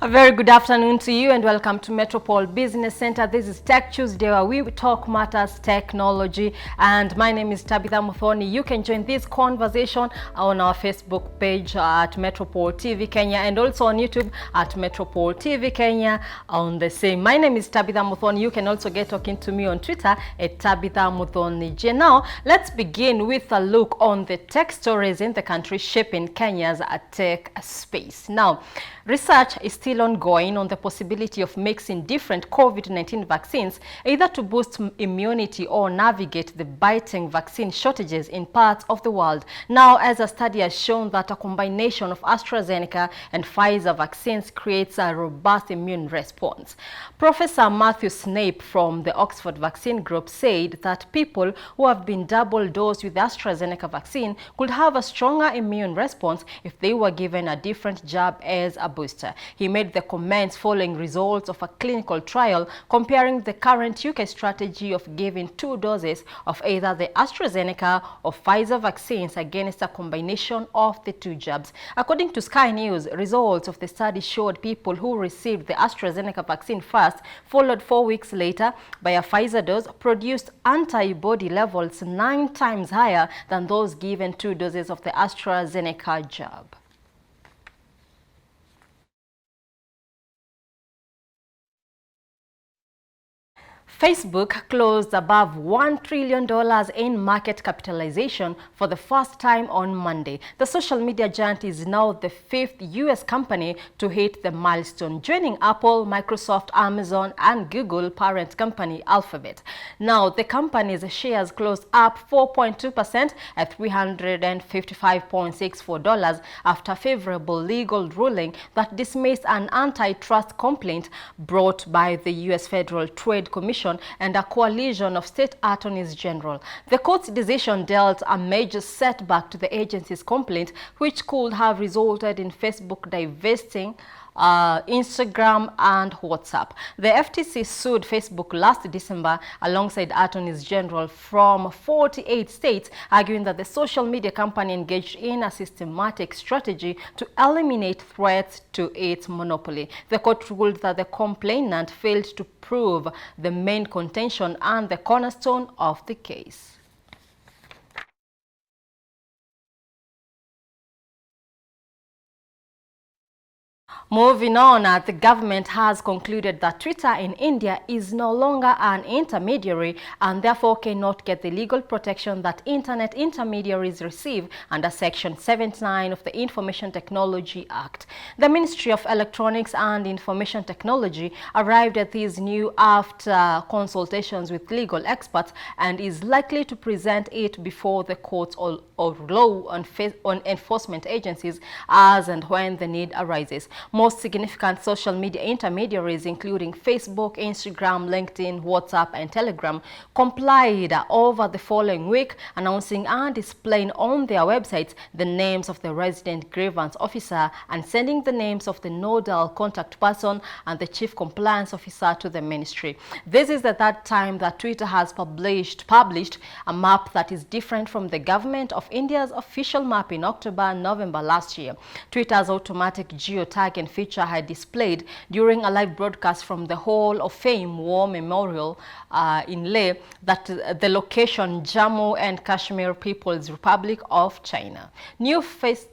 A very good afternoon to you and welcome to Metropole Business Center. This is Tech Tuesday where we talk matters technology, and my name is Tabitha Muthoni. You can join this conversation on our Facebook page at Metropole TV Kenya and also on YouTube at Metropole TV Kenya on the same. My name is Tabitha Muthoni. You can also get talking to me on Twitter at Tabitha Muthoni. Now, let's begin with a look on the tech stories in the country shaping Kenya's tech space. Now, research is still ongoing on the possibility of mixing different COVID-19 vaccines, either to boost immunity or navigate the biting vaccine shortages in parts of the world. Now, as a study has shown that a combination of AstraZeneca and Pfizer vaccines creates a robust immune response. Professor Matthew Snape from the Oxford Vaccine Group said that people who have been double dosed with the AstraZeneca vaccine could have a stronger immune response if they were given a different jab as a booster. He made the comments following results of a clinical trial comparing the current UK strategy of giving 2 doses of either the AstraZeneca or Pfizer vaccines against a combination of the 2 jabs. According to Sky News, results of the study showed people who received the AstraZeneca vaccine first, followed 4 weeks later by a Pfizer dose, produced antibody levels 9 times higher than those given 2 doses of the AstraZeneca jab. Facebook closed above $1 trillion in market capitalization for the first time on Monday. The social media giant is now the 5th U.S. company to hit the milestone, joining Apple, Microsoft, Amazon, and Google parent company Alphabet. Now, the company's shares closed up 4.2% at $355.64 after favorable legal ruling that dismissed an antitrust complaint brought by the U.S. Federal Trade Commission and a coalition of state attorneys general. The court's decision dealt a major setback to the agency's complaint, which could have resulted in Facebook divesting Instagram and WhatsApp. The FTC sued Facebook last December alongside attorneys general from 48 states, arguing that the social media company engaged in a systematic strategy to eliminate threats to its monopoly. The court ruled that the complainant failed to prove the main contention and the cornerstone of the case. Moving on, the government has concluded that Twitter in India is no longer an intermediary and therefore cannot get the legal protection that internet intermediaries receive under Section 79 of the Information Technology Act. The Ministry of Electronics and Information Technology arrived at this news after consultations with legal experts and is likely to present it before the courts or law enforcement agencies as and when the need arises. Most significant social media intermediaries, including Facebook, Instagram, LinkedIn, WhatsApp, and Telegram, complied over the following week, announcing and displaying on their websites the names of the resident grievance officer and sending the names of the nodal contact person and the chief compliance officer to the ministry. This is the third time that Twitter has published a map that is different from the government of India's official map in October and November last year. Twitter's automatic geotagging feature had displayed during a live broadcast from the Hall of Fame War Memorial in Leh that the location Jammu and Kashmir People's Republic of China. New face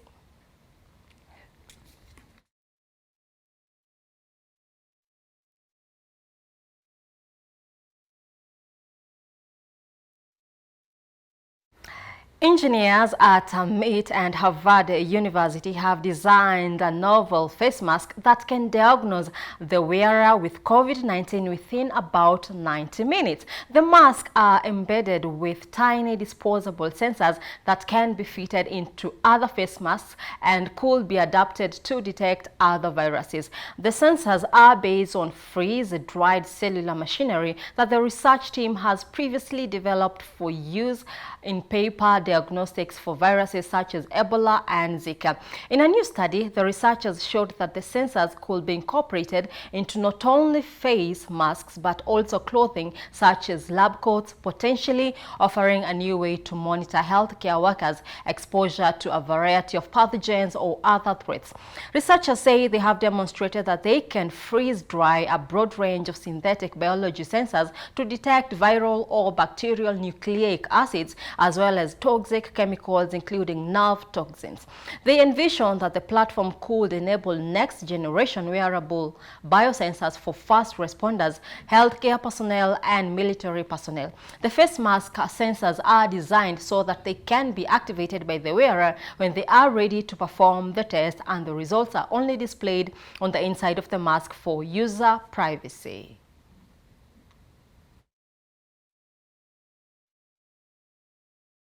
Engineers at MIT and Harvard University have designed a novel face mask that can diagnose the wearer with COVID-19 within about 90 minutes. The masks are embedded with tiny disposable sensors that can be fitted into other face masks and could be adapted to detect other viruses. The sensors are based on freeze-dried cellular machinery that the research team has previously developed for use in paper diagnostics for viruses such as Ebola and Zika. In a new study, the researchers showed that the sensors could be incorporated into not only face masks but also clothing such as lab coats, potentially offering a new way to monitor healthcare workers' exposure to a variety of pathogens or other threats. Researchers say they have demonstrated that they can freeze dry a broad range of synthetic biology sensors to detect viral or bacterial nucleic acids as well as toxic chemicals including nerve toxins. They envision that the platform could enable next generation wearable biosensors for first responders, healthcare personnel and military personnel. The face mask sensors are designed so that they can be activated by the wearer when they are ready to perform the test, and the results are only displayed on the inside of the mask for user privacy.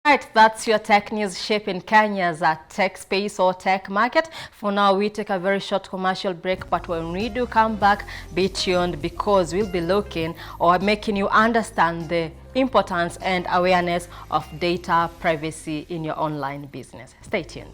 Right, that's your tech news shaping Kenya's tech space or tech market. For now, we take a very short commercial break, but when we do come back, be tuned because we'll be looking or making you understand the importance and awareness of data privacy in your online business. Stay tuned.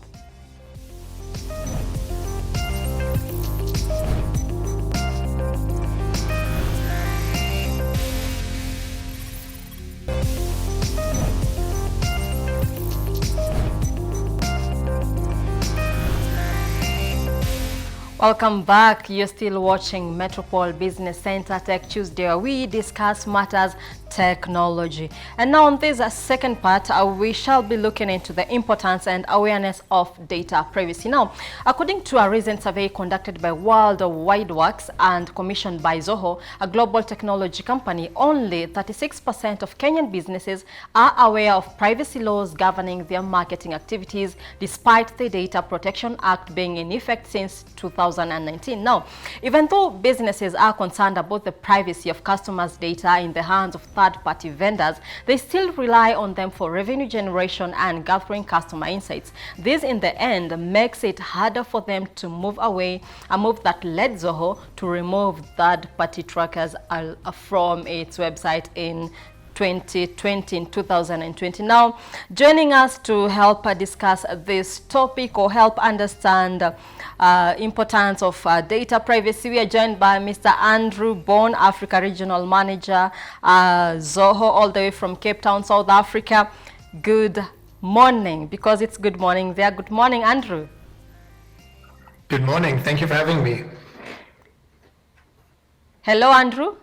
Welcome back. You're still watching Metropole Business Center Tech Tuesday, where we discuss matters technology. And now on this second part, we shall be looking into the importance and awareness of data privacy. Now, according to a recent survey conducted by World Wide Works and commissioned by Zoho, a global technology company, only 36% of Kenyan businesses are aware of privacy laws governing their marketing activities, despite the Data Protection Act being in effect since 2019. Now, even though businesses are concerned about the privacy of customers' data in the hands of third-party vendors, they still rely on them for revenue generation and gathering customer insights. This, in the end, makes it harder for them to move away, a move that led Zoho to remove third-party trackers from its website in 2020. Now, joining us to help discuss this topic or help understand importance of data privacy, we are joined by Mr. Andrew Bone, Africa Regional Manager, Zoho, all the way from Cape Town, South Africa. Good morning, because it's good morning there. Good morning, Andrew. Good morning. Thank you for having me. Hello, Andrew.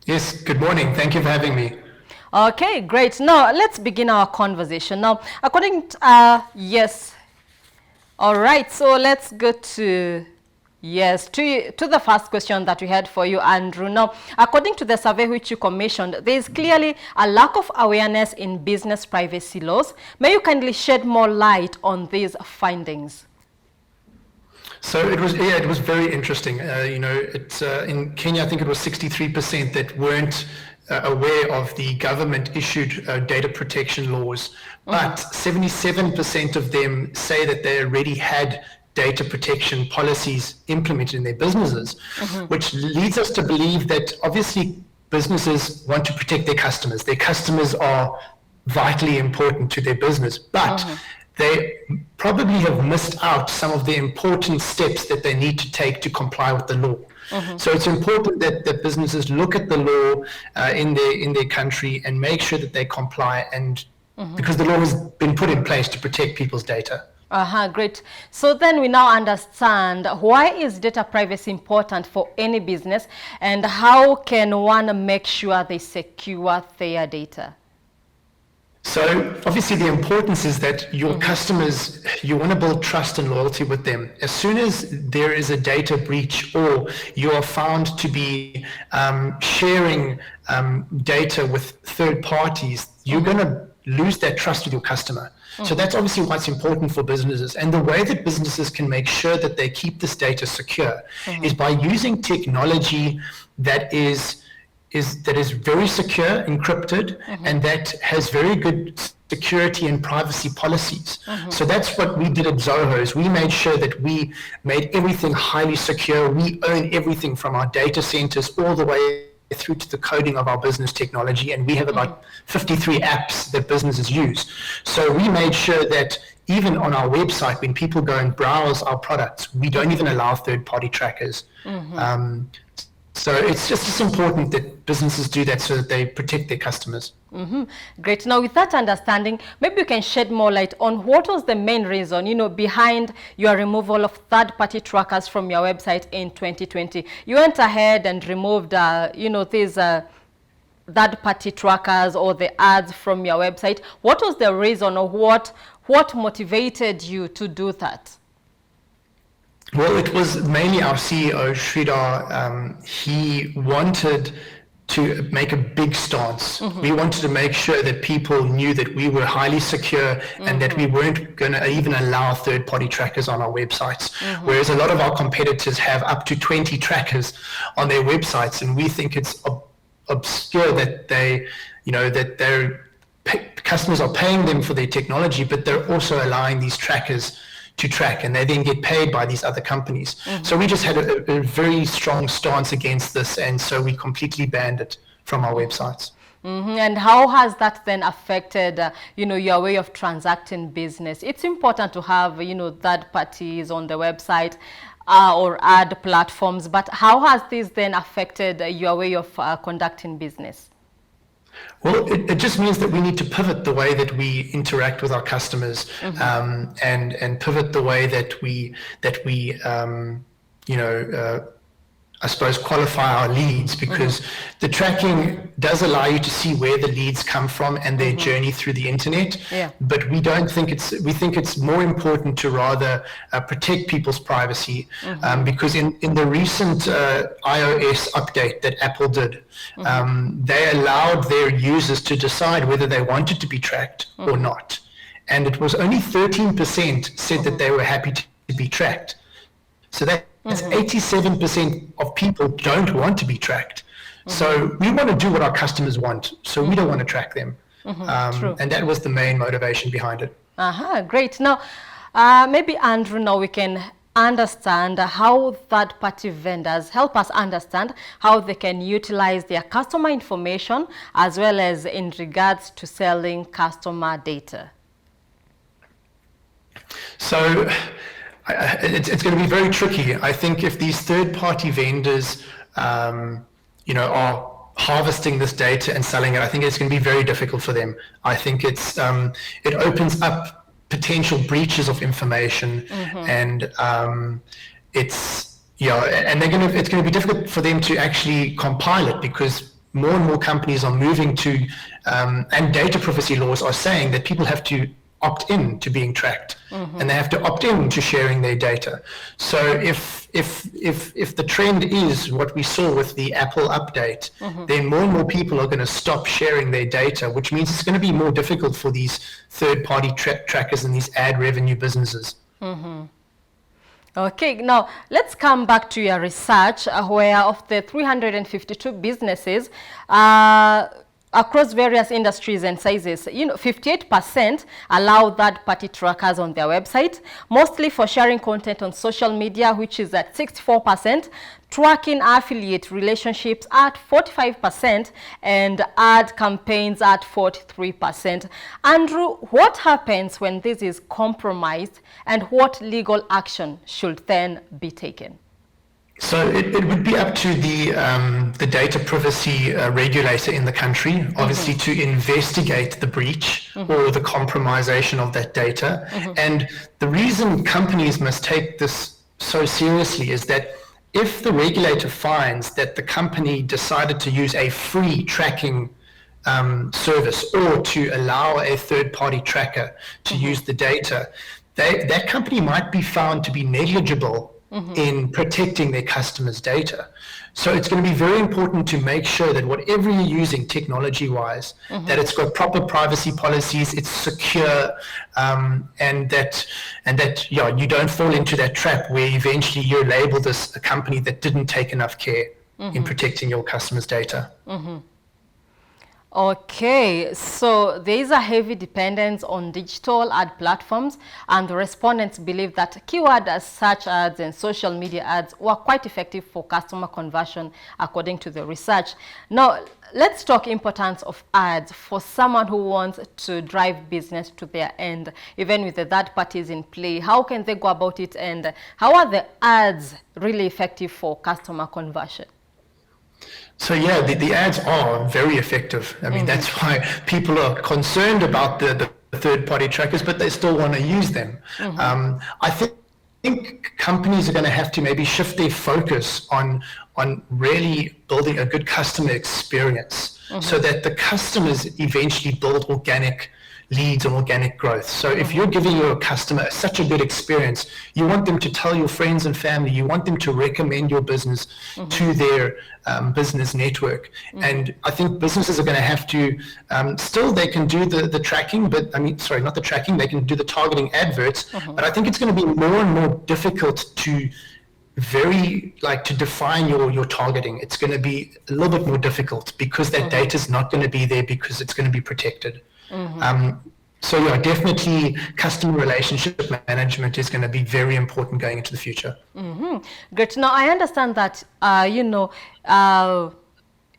Yes, good morning. Thank you for having me. Okay, great. Now, let's begin our conversation. Now, according to, yes. All right, so let's go to, yes, to the first question that we had for you, Andrew. Now, according to the survey which you commissioned, there is clearly a lack of awareness in business privacy laws. May you kindly shed more light on these findings? So it was very interesting. In Kenya, I think it was 63% that weren't aware of the government-issued data protection laws, but 77% of them say that they already had data protection policies implemented in their businesses, which leads us to believe that obviously businesses want to protect their customers. Their customers are vitally important to their business, but they probably have missed out some of the important steps that they need to take to comply with the law. So it's important that businesses look at the law in their country and make sure that they comply, and because the law has been put in place to protect people's data. Great. So then we now understand why is data privacy important for any business, and how can one make sure they secure their data? So obviously the importance is that your customers, you want to build trust and loyalty with them. As soon as there is a data breach or you are found to be sharing data with third parties, you're going to lose that trust with your customer. So that's obviously what's important for businesses. And the way that businesses can make sure that they keep this data secure is by using technology that is very secure, encrypted, and that has very good security and privacy policies. So that's what we did at Zoho, is we made sure that we made everything highly secure. We own everything from our data centers all the way through to the coding of our business technology, and we have about 53 apps that businesses use. So we made sure that even on our website, when people go and browse our products, we don't even allow third-party trackers. So it's just as important that businesses do that so that they protect their customers. Great. Now, with that understanding, maybe you can shed more light on what was the main reason, behind your removal of third-party trackers from your website in 2020. You went ahead and removed, these third-party trackers or the ads from your website. What was the reason, or what motivated you to do that? Well, it was mainly our CEO, Sridhar. He wanted to make a big stance. We wanted to make sure that people knew that we were highly secure and that we weren't going to even allow third-party trackers on our websites. Whereas a lot of our competitors have up to 20 trackers on their websites, and we think it's obscure that their customers are paying them for their technology, but they're also allowing these trackers to track, and they then get paid by these other companies. So we just had a very strong stance against this, and so we completely banned it from our websites. And how has that then affected, your way of transacting business? It's important to have, third parties on the website or ad platforms, but how has this then affected your way of conducting business? Well, it just means that we need to pivot the way that we interact with our customers, and pivot the way that we I suppose qualify our leads, because the tracking does allow you to see where the leads come from and their journey through the internet. But we think it's more important to rather protect people's privacy, because in the recent iOS update that Apple did, they allowed their users to decide whether they wanted to be tracked or not. And it was only 13% said that they were happy to be tracked. So that's 87% of people don't want to be tracked. So we want to do what our customers want. So we don't want to track them. And that was the main motivation behind it. Great. Now, maybe Andrew, now we can understand how third-party vendors help us understand how they can utilize their customer information as well as in regards to selling customer data. So it's going to be very tricky. I think if these third-party vendors, are harvesting this data and selling it, I think it's going to be very difficult for them. I think it opens up potential breaches of information, and it's going to be difficult for them to actually compile it, because more and more companies are moving to, and data privacy laws are saying that people have to opt in to being tracked, and they have to opt in to sharing their data. So if the trend is what we saw with the Apple update, then more and more people are going to stop sharing their data, which means it's going to be more difficult for these third-party trackers and these ad revenue businesses. Okay, now let's come back to your research, where of the 352 businesses across various industries and sizes, 58% allow third-party trackers on their website, mostly for sharing content on social media, which is at 64%, tracking affiliate relationships at 45%, and ad campaigns at 43%. Andrew, what happens when this is compromised, and what legal action should then be taken? So it would be up to the data privacy regulator in the country, obviously, to investigate the breach or the compromisation of that data. And the reason companies must take this so seriously is that if the regulator finds that the company decided to use a free tracking service, or to allow a third-party tracker to use the data, that company might be found to be negligible in protecting their customers' data. So it's going to be very important to make sure that whatever you're using technology-wise, that it's got proper privacy policies, it's secure, and that you don't fall into that trap where eventually you're labeled as a company that didn't take enough care in protecting your customers' data. Okay, so there is a heavy dependence on digital ad platforms, and the respondents believe that keyword as search ads and social media ads were quite effective for customer conversion, according to the research. Now, let's talk importance of ads for someone who wants to drive business to their end, even with the third parties in play. How can they go about it, and how are the ads really effective for customer conversion? So yeah, the ads are very effective. I mean, that's why people are concerned about the third-party trackers, but they still want to use them. I think companies are going to have to maybe shift their focus on really building a good customer experience, so that the customers eventually build organic leads and organic growth. So if you're giving your customer such a good experience, you want them to tell your friends and family, you want them to recommend your business to their business network. And I think businesses are going to have to, still they can do the tracking, but I mean, sorry, not the tracking, they can do the targeting adverts, but I think it's going to be more and more difficult to to define your targeting. It's going to be a little bit more difficult because that data is not going to be there because it's going to be protected. So yeah, definitely customer relationship management is going to be very important going into the future. Great. Now, I understand that,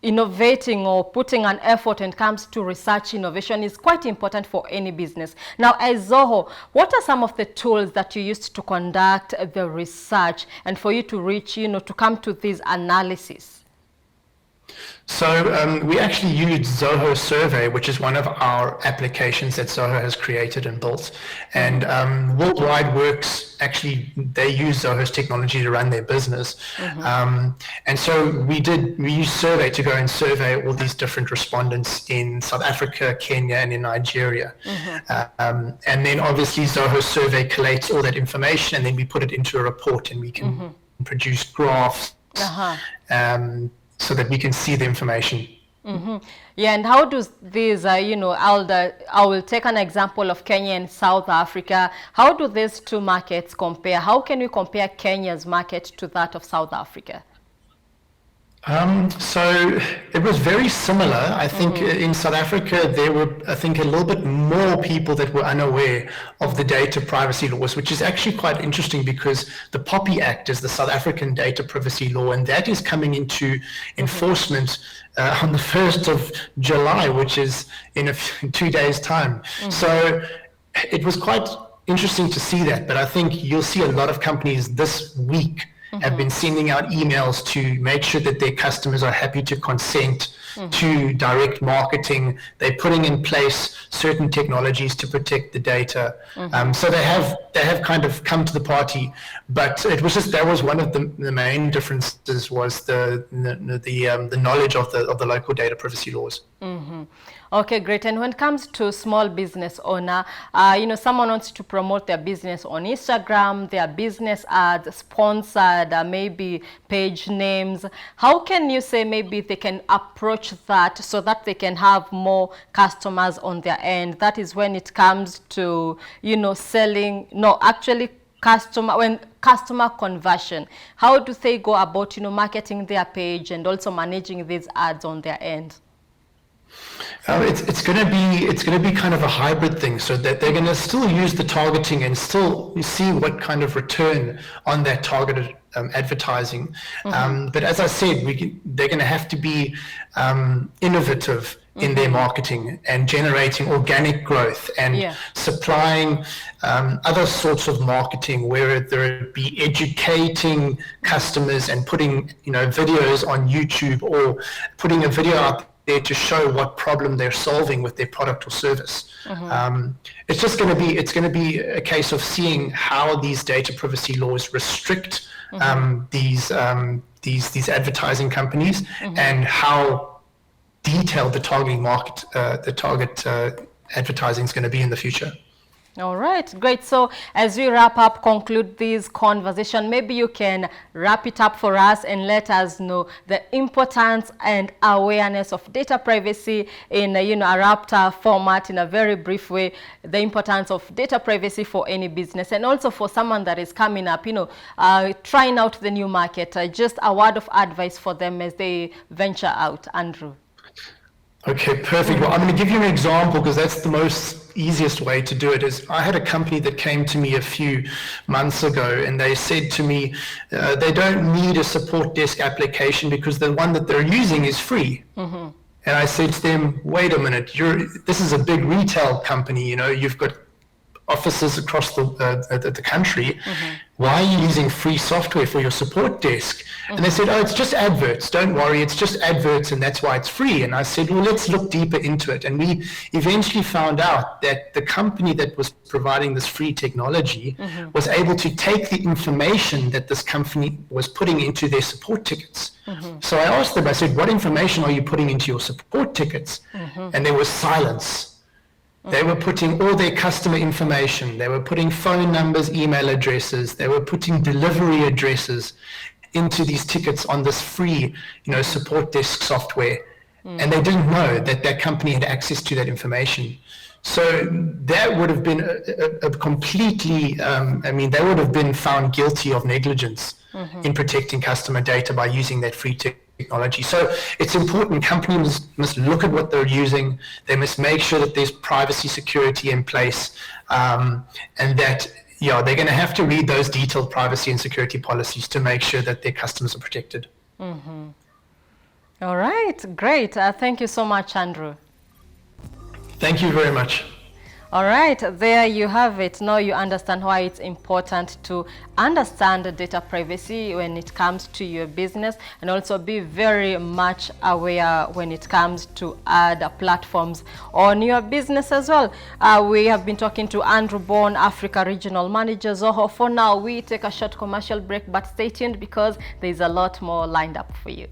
innovating or putting an effort when it comes to research innovation is quite important for any business. Now, as Zoho, what are some of the tools that you used to conduct the research and for you to reach, to come to this analysis? So we actually used Zoho Survey, which is one of our applications that Zoho has created and built. And Worldwide Works, actually, they use Zoho's technology to run their business. And so we used Survey to go and survey all these different respondents in South Africa, Kenya, and in Nigeria. And then obviously Zoho Survey collates all that information, and then we put it into a report, and we can produce graphs. So that we can see the information. Yeah, and how does these, I will take an example of Kenya and South Africa. How do these two markets compare? How can we compare Kenya's market to that of South Africa? So it was very similar. I think in South Africa, there were, I think, a little bit more people that were unaware of the data privacy laws, which is actually quite interesting because the POPI Act is the South African data privacy law, and that is coming into enforcement on the 1st of July, which is in 2 days' time. So it was quite interesting to see that, but I think you'll see a lot of companies this week have been sending out emails to make sure that their customers are happy to consent to direct marketing. They're putting in place certain technologies to protect the data. So they have kind of come to the party, but it was just, that was one of the main differences, was the knowledge of the local data privacy laws. Okay, great. And when it comes to small business owner, someone wants to promote their business on Instagram, their business ads, sponsored, maybe page names. How can you say maybe they can approach that so that they can have more customers on their end? That is when it comes to, customer conversion. How do they go about, marketing their page and also managing these ads on their end? It's going to be kind of a hybrid thing, so that they're going to still use the targeting and still see what kind of return on that targeted advertising. But as I said, they're going to have to be innovative in their marketing and generating organic growth and supplying other sorts of marketing, whether it be educating customers and putting videos on YouTube, or putting a video out there to show what problem they're solving with their product or service. It's just going to be a case of seeing how these data privacy laws restrict these advertising companies and how detailed the target advertising is going to be in the future. All right, great. So as we wrap up, conclude this conversation, maybe you can wrap it up for us and let us know the importance and awareness of data privacy in a wrapped format, in a very brief way, the importance of data privacy for any business, and also for someone that is coming up, trying out the new market. Just a word of advice for them as they venture out, Andrew. Okay, perfect. Well, I'm going to give you an example because that's the most easiest way to do it. Is I had a company that came to me a few months ago, and they said to me they don't need a support desk application because the one that they're using is free. And I said to them, wait a minute, this is a big retail company, you've got offices across the country. Why are you using free software for your support desk? And they said, oh, it's just adverts. Don't worry, it's just adverts, and that's why it's free. And I said, well, let's look deeper into it. And we eventually found out that the company that was providing this free technology was able to take the information that this company was putting into their support tickets. So I asked them, I said, what information are you putting into your support tickets? And there was silence. They were putting all their customer information. They were putting phone numbers, email addresses. They were putting delivery addresses into these tickets on this free, support desk software. And they didn't know that that company had access to that information. So that would have been a completely, they would have been found guilty of negligence in protecting customer data by using that free technology. So it's important. Companies must look at what they're using. They must make sure that there's privacy security in place, and that they're going to have to read those detailed privacy and security policies to make sure that their customers are protected. All right, great. Thank you so much, Andrew. Thank you very much. All right, there you have it. Now you understand why it's important to understand data privacy when it comes to your business, and also be very much aware when it comes to other platforms on your business as well. We have been talking to Andrew Bourne, Africa Regional Manager, Zoho. For now, we take a short commercial break, but stay tuned because there's a lot more lined up for you.